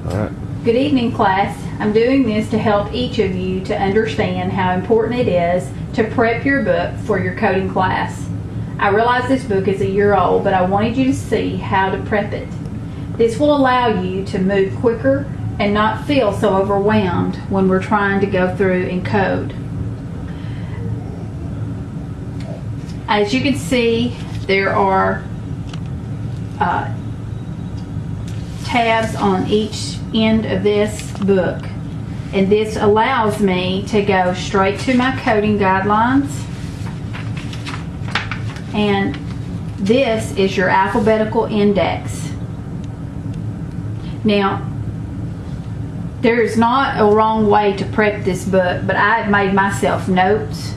All right. Good evening, class. I'm doing this to help each of you to understand how important it is to prep your book for your coding class. I realize this book is a year old, but I wanted you to see how to prep it. This will allow you to move quicker and not feel so overwhelmed when we're trying to go through and code. As you can see, there are tabs on each end of this book, and this allows me to go straight to my coding guidelines, and this is your alphabetical index. Now, there is not a wrong way to prep this book, but I have made myself notes.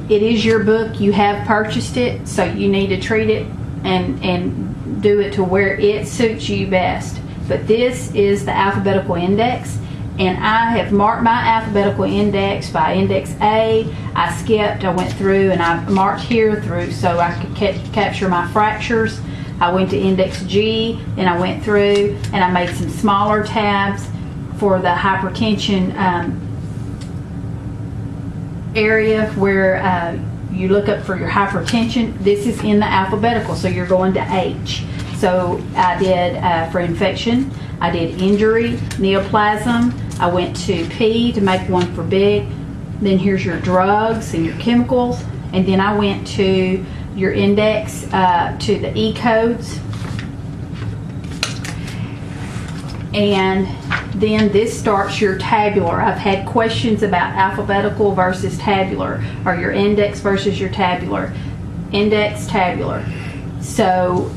It is your book, you have purchased it, so you need to treat it and do it to where it suits you best. But this is the alphabetical index, and I have marked my alphabetical index by index A. I went through and I marked here through so I could capture my fractures. I went to index G, and I went through and I made some smaller tabs for the hypertension area where you look up for your hypertension. This is in the alphabetical, so you're going to H. So I did for infection, I did injury, neoplasm. I went to P to make one for big. Then here's your drugs and your chemicals. And then I went to your index to the E codes. And then this starts your tabular. I've had questions about alphabetical versus tabular, or your index versus your tabular. Index, tabular. So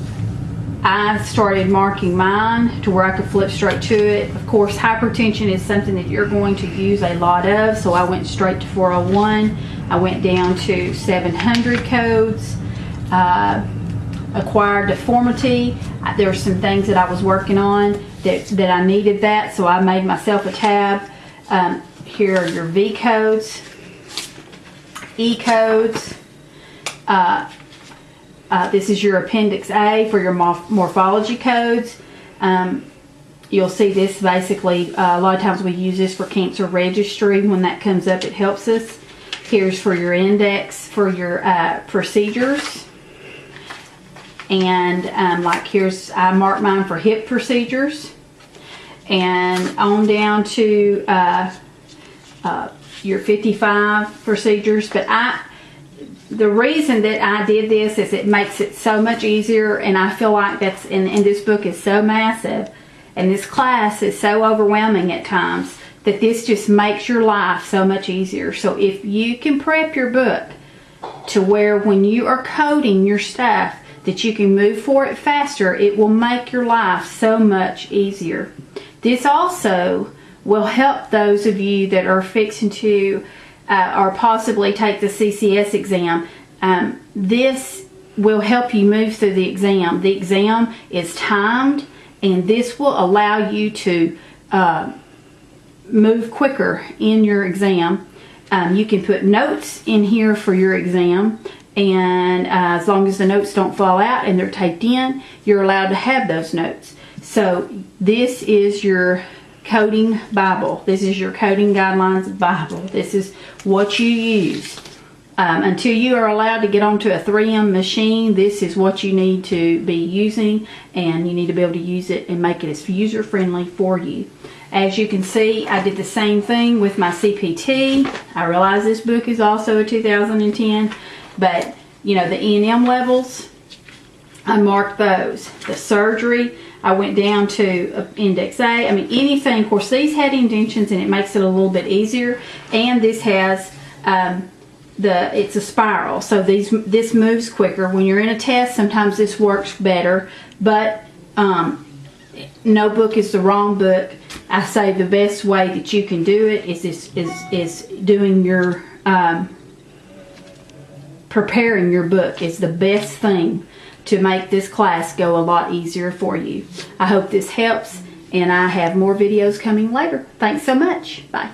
I started marking mine to where I could flip straight to it. Of course, hypertension is something that you're going to use a lot of, so I went straight to 401. I went down to 700 codes. Acquired deformity. There were some things that I was working on that I needed that, so I made myself a tab. Here are your V codes, E codes. This is your appendix A for your morphology codes. You'll see this basically, a lot of times we use this for cancer registry. When that comes up, it helps us. Here's for your index for your procedures. And like here's, I marked mine for hip procedures. And on down to your 55 procedures. But the reason that I did this is it makes it so much easier, and I feel like that's, and this book is so massive, and this class is so overwhelming at times, that this just makes your life so much easier. So if you can prep your book to where when you are coding your stuff, that you can move for it faster, it will make your life so much easier. This also will help those of you that are fixing to or possibly take the CCS exam. This will help you move through the exam. The exam is timed, and this will allow you to move quicker in your exam. You can put notes in here for your exam, and as long as the notes don't fall out and they're taped in, you're allowed to have those notes. So this is your coding Bible. This is your coding guidelines Bible. This is what you use. Until you are allowed to get onto a 3M machine, this is what you need to be using, and you need to be able to use it and make it as user friendly for you. As you can see, I did the same thing with my CPT. I realize this book is also a 2010, but you know, the E&M levels, I marked those. The surgery, I went down to index A. I mean, anything. Of course, these had indentions, and it makes it a little bit easier. And this has it's a spiral, so this moves quicker. When you're in a test, sometimes this works better, but no book is the wrong book. I say the best way that you can do it is doing your preparing your book is the best thing to make this class go a lot easier for you. I hope this helps, and I have more videos coming later. Thanks so much. Bye.